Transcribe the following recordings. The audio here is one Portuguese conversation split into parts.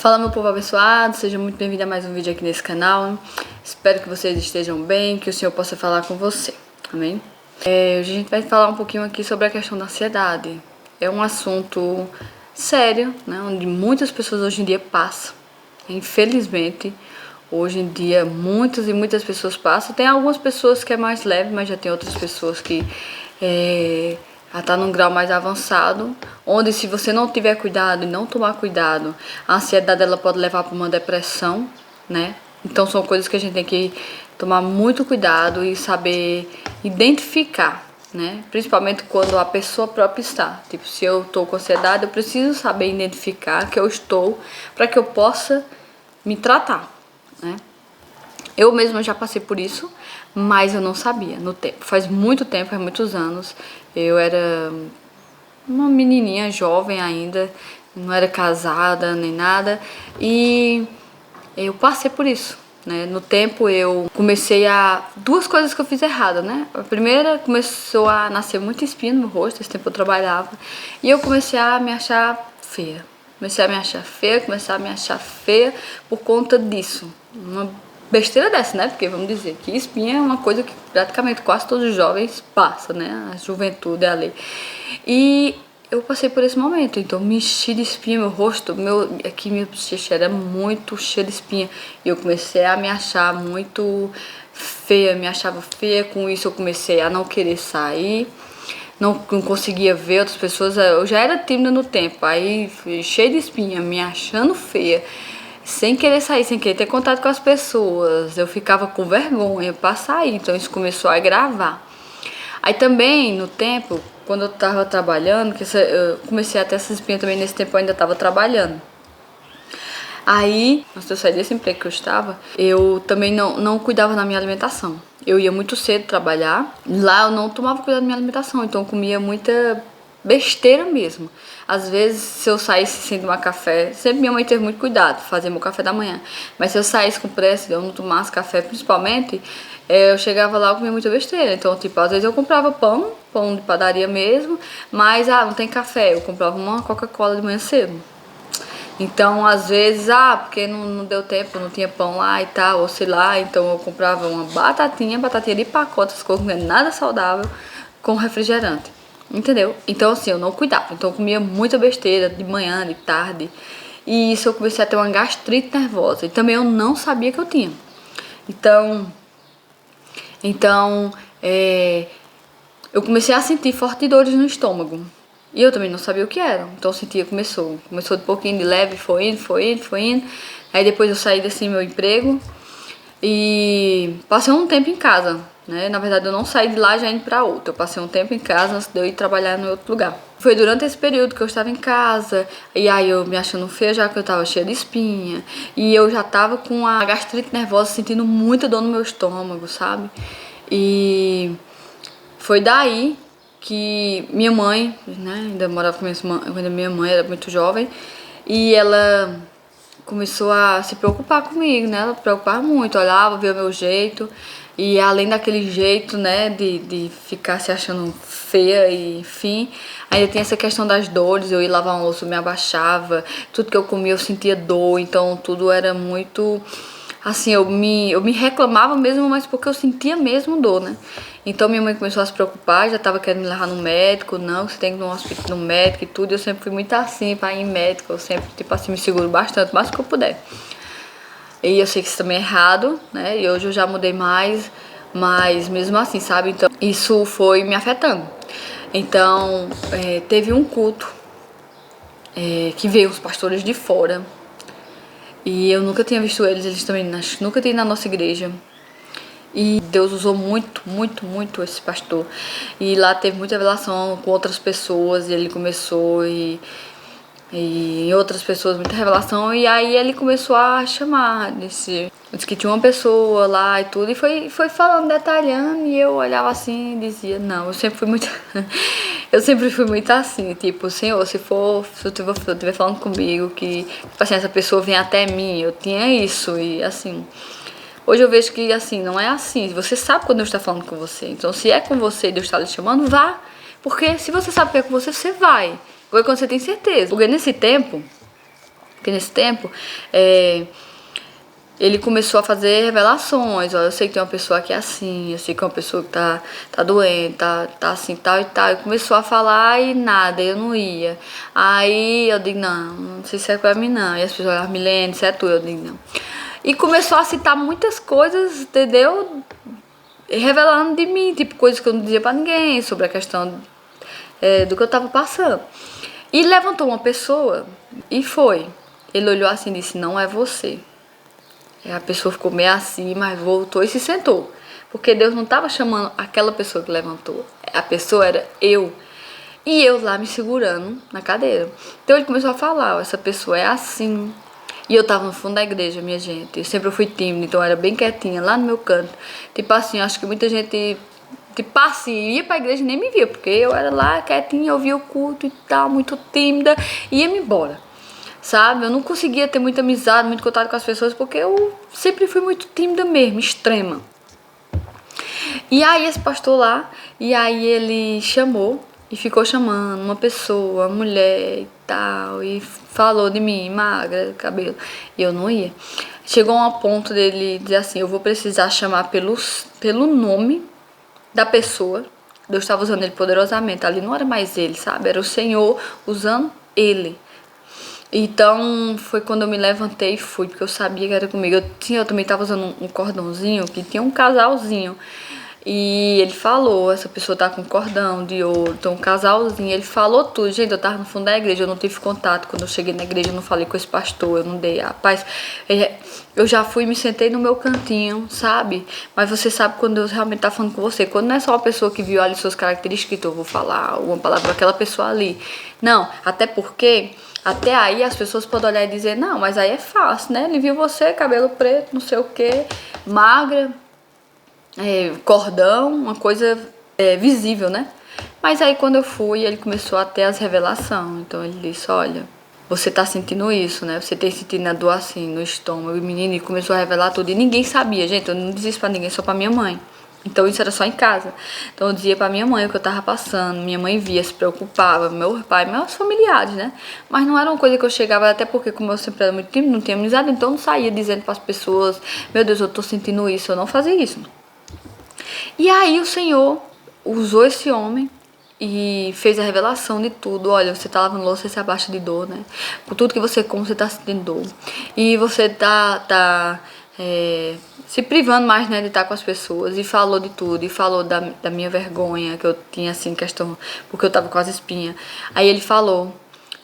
Fala, meu povo abençoado, seja muito bem-vindo a mais um vídeo aqui nesse canal. Espero que vocês estejam bem, que o Senhor possa falar com você, amém? Hoje a gente vai falar um pouquinho aqui sobre a questão da ansiedade. É um assunto sério, né, onde muitas pessoas hoje em dia passam. Infelizmente, hoje em dia muitas e muitas pessoas passam. Tem algumas pessoas que é mais leve, mas já tem outras pessoas que ela tá num grau mais avançado, onde se você não tiver cuidado e não tomar cuidado, a ansiedade ela pode levar para uma depressão, né? Então são coisas que a gente tem que tomar muito cuidado e saber identificar, né? Principalmente quando a pessoa própria está. Tipo, se eu tô com ansiedade, eu preciso saber identificar que eu estou para que eu possa me tratar, né? Eu mesma já passei por isso, mas eu não sabia no tempo. Faz muito tempo, faz muitos anos. Eu era uma menininha jovem ainda, não era casada nem nada. E eu passei por isso, né? No tempo eu comecei a... Duas coisas que eu fiz errado, né? A primeira, começou a nascer muita espinha no meu rosto, esse tempo eu trabalhava. E eu comecei a me achar feia. Comecei a me achar feia por conta disso. Uma besteira dessa, né? Porque vamos dizer que espinha é uma coisa que praticamente quase todos os jovens passam, né? A juventude é a lei. E eu passei por esse momento, então me enchi de espinha, meu rosto, aqui minha bochecha era muito cheia de espinha. E eu comecei a me achar muito feia, me achava feia. Com isso eu comecei a não querer sair. Não conseguia ver outras pessoas. Eu já era tímida no tempo, aí cheia de espinha, me achando feia, sem querer sair, sem querer ter contato com as pessoas. Eu ficava com vergonha pra sair, então isso começou a agravar. Aí também, no tempo, quando eu tava trabalhando, eu comecei a ter essa espinha também, nesse tempo eu ainda tava trabalhando. Aí, antes de eu sair desse emprego que eu estava, eu também não cuidava da minha alimentação. Eu ia muito cedo trabalhar, lá eu não tomava cuidado da minha alimentação, então eu comia muita besteira mesmo. Às vezes, se eu saísse sem tomar café, sempre minha mãe teve muito cuidado, fazer meu café da manhã. Mas se eu saísse com pressa, eu não tomasse café principalmente, eu chegava lá e comia muita besteira. Então, tipo, às vezes eu comprava pão de padaria mesmo, mas, não tem café, eu comprava uma Coca-Cola de manhã cedo. Então, às vezes, porque não deu tempo, não tinha pão lá e tal, ou sei lá, então eu comprava uma batatinha de pacote, as coisas, não é nada saudável, com refrigerante, entendeu? Então, assim, eu não cuidava, então eu comia muita besteira de manhã, de tarde, e isso eu comecei a ter uma gastrite nervosa, e também eu não sabia que eu tinha. Então, eu comecei a sentir fortes dores no estômago. E eu também não sabia o que era. Então eu sentia, começou de pouquinho de leve, foi indo. Aí depois eu saí desse meu emprego e passei um tempo em casa, né? Na verdade eu não saí de lá já indo pra outro. Eu passei um tempo em casa antes de eu ir trabalhar em outro lugar. Foi durante esse período que eu estava em casa, e aí eu me achando feia já que eu tava cheia de espinha. E eu já tava com a gastrite nervosa, sentindo muita dor no meu estômago, sabe? E foi daí que minha mãe, né, ainda morava com minha mãe era muito jovem, e ela começou a se preocupar comigo, né, ela preocupava muito, olhava, via o meu jeito, e além daquele jeito, né, de ficar se achando feia e enfim, ainda tem essa questão das dores. Eu ia lavar um louça, eu me abaixava, tudo que eu comia eu sentia dor, então tudo era muito... Assim, eu me reclamava mesmo, mas porque eu sentia mesmo dor, né? Então minha mãe começou a se preocupar, já tava querendo me levar no médico, não, você tem que ir no hospital, no médico e tudo. Eu sempre fui muito assim, pra ir em médico, eu sempre, tipo assim, me seguro bastante, mais que eu puder. E eu sei que isso também é errado, né? E hoje eu já mudei mais, mas mesmo assim, sabe? Então isso foi me afetando. Então, teve um culto que veio os pastores de fora. E eu nunca tinha visto eles também nunca tinham ido na nossa igreja. E Deus usou muito, muito, muito esse pastor. E lá teve muita revelação com outras pessoas, e ele começou e outras pessoas, muita revelação. E aí ele começou a chamar, disse que tinha uma pessoa lá e tudo, e foi falando, detalhando, e eu olhava assim e dizia, não, eu sempre fui muito eu sempre fui muito assim, tipo, Senhor, se eu estiver falando comigo que, tipo assim, essa pessoa vem até mim, eu tinha isso. E assim, hoje eu vejo que assim, não é assim, você sabe quando Deus está falando com você, então se é com você e Deus está lhe chamando, vá, porque se você sabe que é com você, você vai, ou é quando você tem certeza. Porque nesse tempo Porque nesse tempo, ele começou a fazer revelações. Ó, eu sei que tem uma pessoa que é assim, eu sei que é uma pessoa que tá doente, tá assim, tal e tal. E começou a falar e nada, eu não ia. Aí eu digo, não sei se é pra mim não. E as pessoas falavam, Milene, se é tu, eu digo, não. E começou a citar muitas coisas, entendeu? Revelando de mim, tipo, coisas que eu não dizia pra ninguém, sobre a questão do que eu tava passando. E levantou uma pessoa e foi. Ele olhou assim e disse, não é você. E a pessoa ficou meio assim, mas voltou e se sentou. Porque Deus não estava chamando aquela pessoa que levantou. A pessoa era eu. E eu lá me segurando na cadeira. Então ele começou a falar, ó, essa pessoa é assim. E eu tava no fundo da igreja, minha gente. Eu sempre fui tímida, então eu era bem quietinha, lá no meu canto. Tipo assim, acho que muita gente, tipo assim, ia pra igreja e nem me via. Porque eu era lá quietinha, eu via o culto e tal, muito tímida. E ia-me embora. Sabe? Eu não conseguia ter muita amizade, muito contato com as pessoas, porque eu sempre fui muito tímida mesmo, extrema. E aí esse pastor lá, e aí ele chamou, e ficou chamando uma pessoa, uma mulher e tal, e falou de mim, magra, cabelo, e eu não ia. Chegou a um ponto dele dizer assim, eu vou precisar chamar pelo nome da pessoa. Deus estava usando ele poderosamente, ali não era mais ele, sabe? Era o Senhor usando ele. Então foi quando eu me levantei e fui, porque eu sabia que era comigo. Eu também tava usando um cordãozinho que tinha um casalzinho. E ele falou, essa pessoa tá com cordão de ouro, tem um casalzinho. Ele falou tudo. Gente, eu tava no fundo da igreja, eu não tive contato. Quando eu cheguei na igreja, eu não falei com esse pastor, eu não dei a paz. Eu já fui e me sentei no meu cantinho, sabe? Mas você sabe quando Deus realmente tá falando com você. Quando não é só uma pessoa que viu ali suas características, então eu vou falar uma palavra para aquela pessoa ali. Não, até porque... Até aí as pessoas podem olhar e dizer, não, mas aí é fácil, né? Ele viu você, cabelo preto, não sei o que, magra, cordão, uma coisa visível, né? Mas aí quando eu fui, ele começou a ter as revelações. Então ele disse, olha, você tá sentindo isso, né? Você tem sentindo a dor assim no estômago. E o menino começou a revelar tudo. E ninguém sabia, gente, eu não dizia isso pra ninguém, só pra minha mãe. Então isso era só em casa. Então eu dizia pra minha mãe o que eu tava passando. Minha mãe via, se preocupava. Meu pai, meus familiares, né? Mas não era uma coisa que eu chegava, até porque como eu sempre era muito tímida, não tinha amizade, então eu não saía dizendo pras pessoas, meu Deus, eu tô sentindo isso. Eu não fazia isso. E aí o Senhor usou esse homem e fez a revelação de tudo. Olha, você tá lavando louça, você se abaixa de dor, né? Por tudo que você come, você tá sentindo dor. E você tá se privando mais, né, de estar com as pessoas. E falou de tudo. E falou da minha vergonha, que eu tinha, assim, questão... Porque eu tava com as espinhas. Aí ele falou...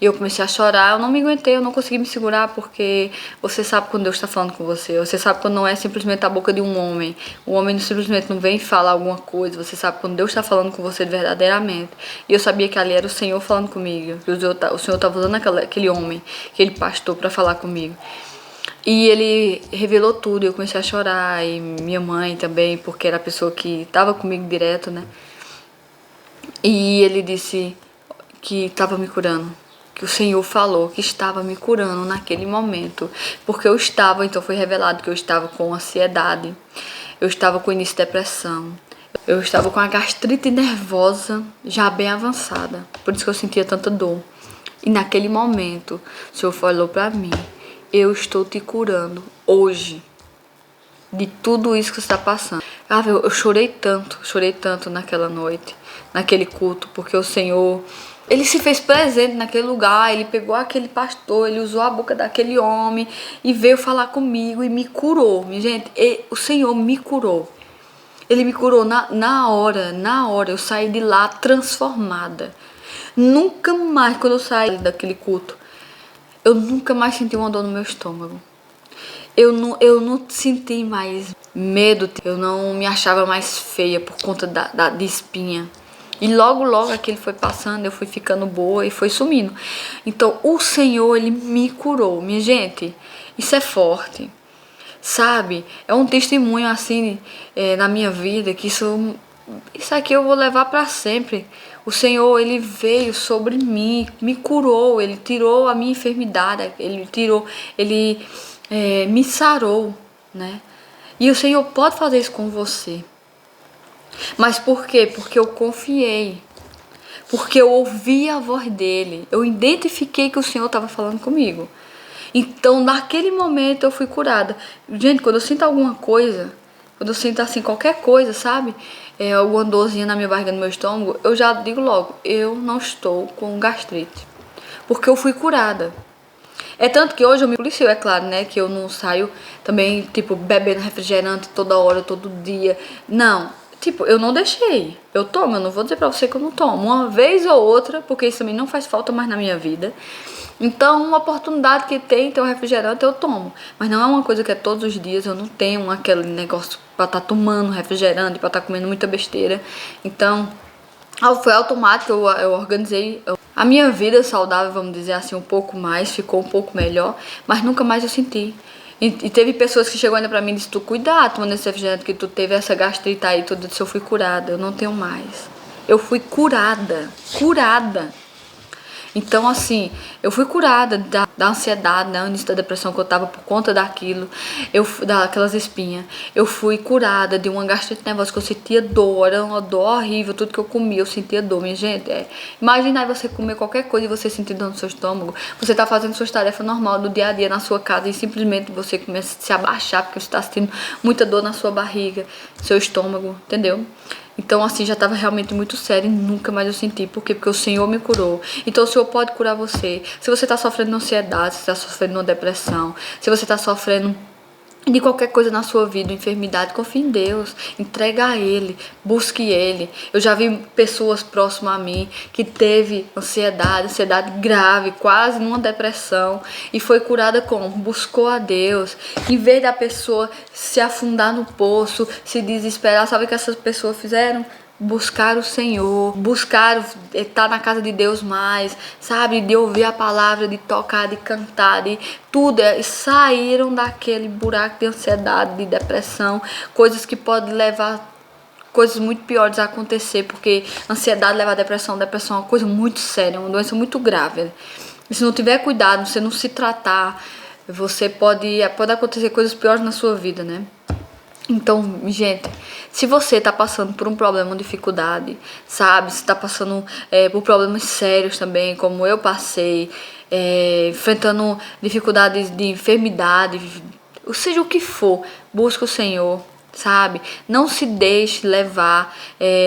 E eu comecei a chorar, eu não me aguentei, eu não consegui me segurar, porque você sabe quando Deus está falando com você, você sabe quando não é simplesmente a boca de um homem, o homem simplesmente não vem falar alguma coisa, você sabe quando Deus está falando com você verdadeiramente. E eu sabia que ali era o Senhor falando comigo, que o Senhor estava usando aquele homem, aquele pastor para falar comigo. E ele revelou tudo, eu comecei a chorar, e minha mãe também, porque era a pessoa que estava comigo direto, né? E ele disse que estava me curando. Que o Senhor falou que estava me curando naquele momento, porque eu estava, então foi revelado que eu estava com ansiedade, eu estava com início de depressão, eu estava com a gastrite nervosa já bem avançada, por isso que eu sentia tanta dor. E naquele momento, o Senhor falou para mim, eu estou te curando hoje de tudo isso que você está passando. Eu chorei tanto naquela noite, naquele culto, porque o Senhor... Ele se fez presente naquele lugar, ele pegou aquele pastor, ele usou a boca daquele homem e veio falar comigo e me curou. Minha gente, o Senhor me curou. Ele me curou na hora, eu saí de lá transformada. Nunca mais, quando eu saí daquele culto, eu nunca mais senti uma dor no meu estômago. Eu não senti mais medo, eu não me achava mais feia por conta de espinha. E logo aquilo foi passando, eu fui ficando boa e foi sumindo. Então o Senhor, ele me curou. Minha gente, isso é forte, sabe? É um testemunho assim na minha vida, que isso aqui eu vou levar para sempre. O Senhor, ele veio sobre mim, me curou, ele tirou a minha enfermidade, ele me sarou, né? E o Senhor pode fazer isso com você. Mas por quê? Porque eu confiei. Porque eu ouvi a voz dele. Eu identifiquei que o Senhor estava falando comigo. Então, naquele momento, eu fui curada. Gente, quando eu sinto alguma coisa, quando eu sinto assim, qualquer coisa, sabe? Alguma dorzinha na minha barriga, no meu estômago, eu já digo logo, eu não estou com gastrite. Porque eu fui curada. É tanto que hoje eu me policio, é claro, né? Que eu não saio também, tipo, bebendo refrigerante toda hora, todo dia. Não. Tipo, eu não deixei. Eu tomo, eu não vou dizer pra você que eu não tomo. Uma vez ou outra, porque isso também não faz falta mais na minha vida. Então, uma oportunidade que tem, ter um refrigerante, eu tomo. Mas não é uma coisa que é todos os dias, eu não tenho aquele negócio pra estar tomando refrigerante, pra estar comendo muita besteira. Então, foi automático, eu organizei a minha vida saudável, vamos dizer assim, um pouco mais, ficou um pouco melhor, mas nunca mais eu senti. E teve pessoas que chegou ainda pra mim e disse, tu cuidado tomando esse refrigerante que tu teve essa gastrite aí, tudo, eu disse, eu fui curada, eu não tenho mais. Eu fui curada, curada. Então, assim, eu fui curada da ansiedade, né, início da depressão que eu tava por conta daquilo, daquelas espinhas. Eu fui curada de uma gastrite nervosa que eu sentia dor, era uma dor horrível, tudo que eu comia, eu sentia dor, minha gente. Imagina aí você comer qualquer coisa e você sentir dor no seu estômago. Você tá fazendo suas tarefas normais do dia a dia na sua casa e simplesmente você começa a se abaixar porque você tá sentindo muita dor na sua barriga, seu estômago, entendeu? Então, assim, já estava realmente muito sério e nunca mais eu senti. Por quê? Porque o Senhor me curou. Então, o Senhor pode curar você. Se você está sofrendo de ansiedade, se você está sofrendo de uma depressão, se você está sofrendo de qualquer coisa na sua vida, enfermidade, confie em Deus, entrega a Ele, busque Ele. Eu já vi pessoas próximas a mim que teve ansiedade grave, quase numa depressão, e foi curada como? Buscou a Deus. Em vez da pessoa se afundar no poço, se desesperar, sabe o que essas pessoas fizeram? Buscar o Senhor, buscar estar na casa de Deus mais, sabe, de ouvir a palavra, de tocar, de cantar, de tudo, e saíram daquele buraco de ansiedade, de depressão, coisas que podem levar coisas muito piores a acontecer, porque ansiedade leva a depressão é uma coisa muito séria, uma doença muito grave. E se não tiver cuidado, se não se tratar, você pode acontecer coisas piores na sua vida, né? Então, gente, se você tá passando por um problema, uma dificuldade, sabe? Se tá passando por problemas sérios também, como eu passei, enfrentando dificuldades de enfermidade, seja o que for, busca o Senhor, sabe? Não se deixe levar,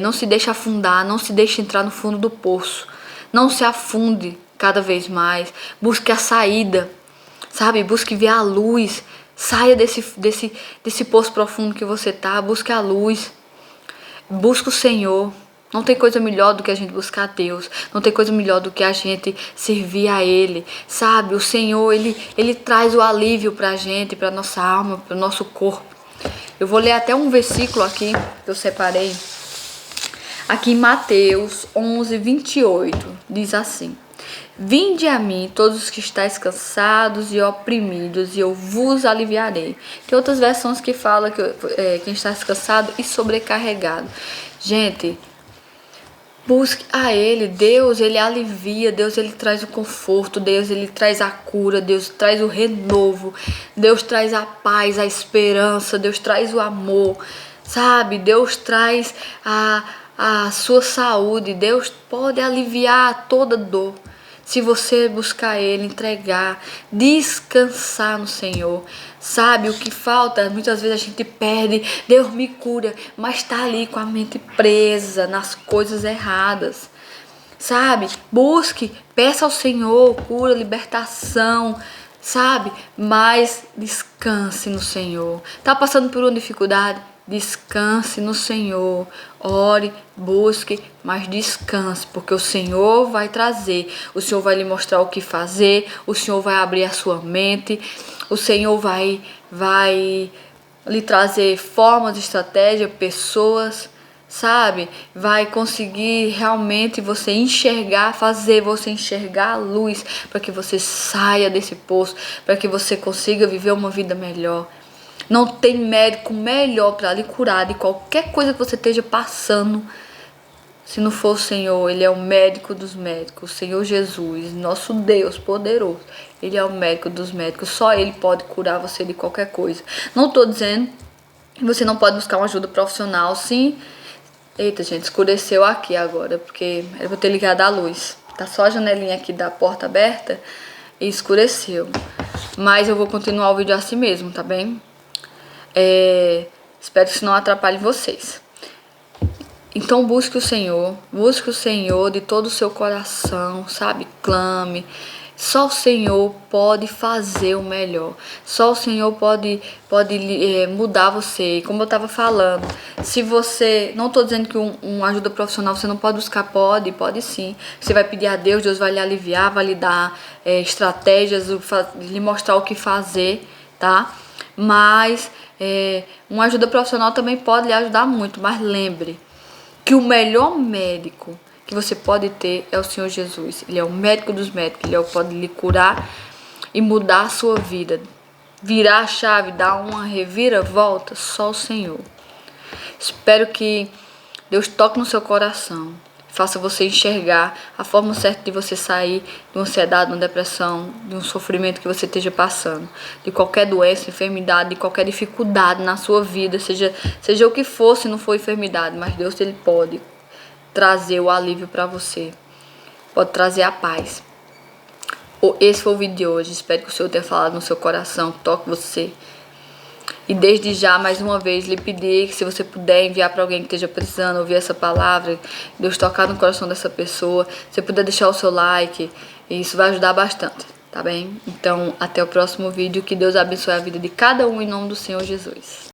não se deixe afundar, não se deixe entrar no fundo do poço. Não se afunde cada vez mais. Busque a saída, sabe? Busque ver a luz. Saia desse poço profundo que você tá, busque a luz, busque o Senhor. Não tem coisa melhor do que a gente buscar a Deus, não tem coisa melhor do que a gente servir a Ele, sabe? O Senhor, Ele traz o alívio pra gente, pra nossa alma, pro nosso corpo. Eu vou ler até um versículo aqui que eu separei, aqui em Mateus 11:28, diz assim: Vinde a mim, todos os que estáis cansados e oprimidos, e eu vos aliviarei. Tem outras versões que falam que quem está cansado e sobrecarregado. Gente, busque a Ele. Deus, Ele alivia. Deus, Ele traz o conforto. Deus, Ele traz a cura. Deus traz o renovo. Deus traz a paz, a esperança. Deus traz o amor, sabe? Deus traz a sua saúde. Deus pode aliviar toda dor. Se você buscar Ele, entregar, descansar no Senhor, sabe o que falta? Muitas vezes a gente perde, Deus me cura, mas está ali com a mente presa nas coisas erradas, sabe? Busque, peça ao Senhor cura, libertação, sabe? Mas descanse no Senhor. Tá passando por uma dificuldade? Descanse no Senhor, ore, busque, mas descanse, porque o Senhor vai trazer, o Senhor vai lhe mostrar o que fazer, o Senhor vai abrir a sua mente, o Senhor vai lhe trazer formas, estratégia, pessoas, sabe? Vai conseguir realmente você enxergar, fazer você enxergar a luz, para que você saia desse poço, para que você consiga viver uma vida melhor. Não tem médico melhor para lhe curar de qualquer coisa que você esteja passando. Se não for o Senhor, Ele é o médico dos médicos. O Senhor Jesus, nosso Deus poderoso. Ele é o médico dos médicos. Só Ele pode curar você de qualquer coisa. Não estou dizendo que você não pode buscar uma ajuda profissional, sim. Eita, gente, escureceu aqui agora, porque eu vou ter ligado a luz. Tá só a janelinha aqui da porta aberta e escureceu. Mas eu vou continuar o vídeo assim mesmo, tá bem? Espero que isso não atrapalhe vocês. Então busque o Senhor de todo o seu coração, sabe? Clame. Só o Senhor pode fazer o melhor. Só o Senhor pode mudar você. E como eu estava falando, se você... Não estou dizendo que uma ajuda profissional você não pode buscar. Pode sim. Você vai pedir a Deus, Deus vai lhe aliviar, vai lhe dar estratégias, lhe mostrar o que fazer, tá? Mas uma ajuda profissional também pode lhe ajudar muito. Mas lembre que o melhor médico que você pode ter é o Senhor Jesus. Ele é o médico dos médicos, ele é o que pode lhe curar e mudar a sua vida. Virar a chave, dar uma reviravolta, só o Senhor. Espero que Deus toque no seu coração, faça você enxergar a forma certa de você sair de uma ansiedade, de uma depressão, de um sofrimento que você esteja passando, de qualquer doença, enfermidade, de qualquer dificuldade na sua vida, seja o que for, se não for enfermidade, mas Deus ele pode trazer o alívio para você, pode trazer a paz. Esse foi o vídeo de hoje, espero que o Senhor tenha falado no seu coração, toque você. E desde já, mais uma vez, lhe pedir que se você puder enviar para alguém que esteja precisando ouvir essa palavra, Deus tocar no coração dessa pessoa, você puder deixar o seu like, isso vai ajudar bastante, tá bem? Então, até o próximo vídeo, que Deus abençoe a vida de cada um em nome do Senhor Jesus.